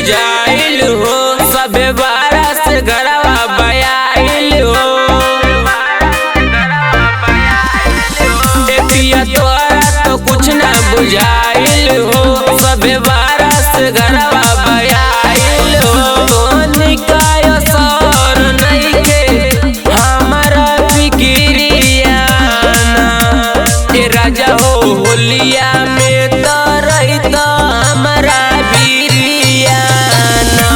बुझाइल हो, सबे बारस घरवा बयाइल हो। ए पिया तोरा तो कुछ ना बुझाइल हो, सबे बारस घरवा बयाइल हो। निकाय सर नइखे हमारा फिकिरिया ना, ए राजा हो होलिया में तो रहित हमारा बिरिया ना।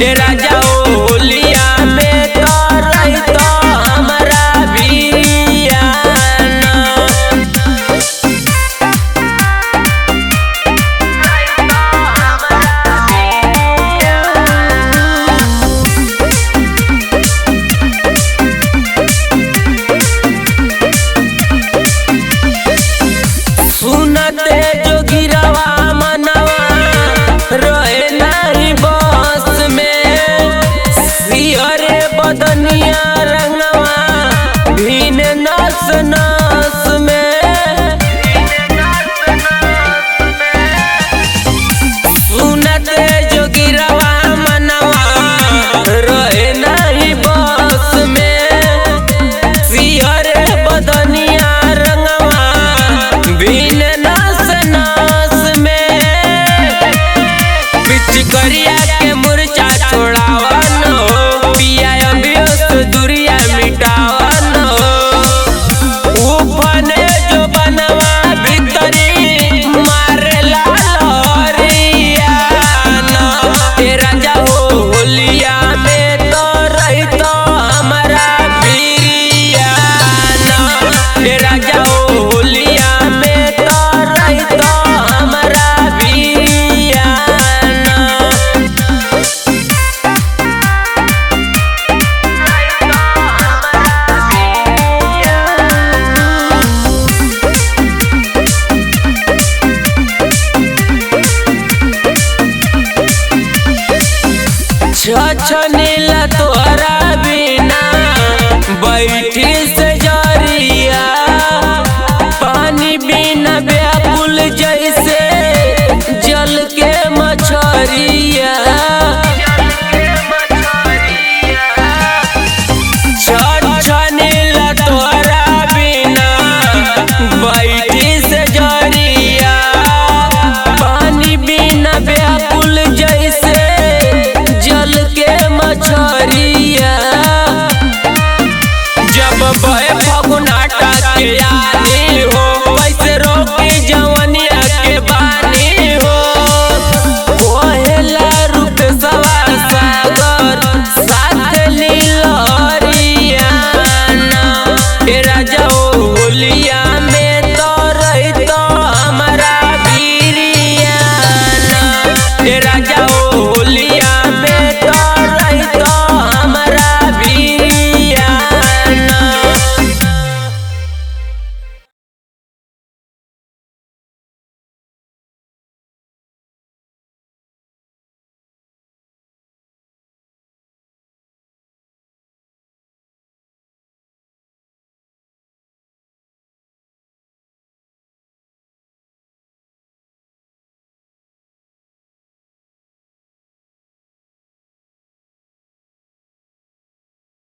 ए राजा हो होलिया में तो रहित हमारा बिरिया ना। सुनते जोगिरवा मनवा रहे नाही बस में, सिहरे बदनिया रंगवा भीन नस नस में। सुनते जोगिरवा मनवा रहे नाही बस में, सिहरे बदनिया रंगवा भीन नस नस में। पिचकरिया के मुरचा छोड़ावन हो, पिया अभियस दुरिया मिटावन हो। ऊपने जो बनवा भीतरी मारेला लहरिया ना। ए राजा हो होलिया में तो रहित हमारा बिरिया ना। ए राजा हो होलिया में तो रहित हमारा बिरिया ना। छछनीला तोहरा बिना बैठ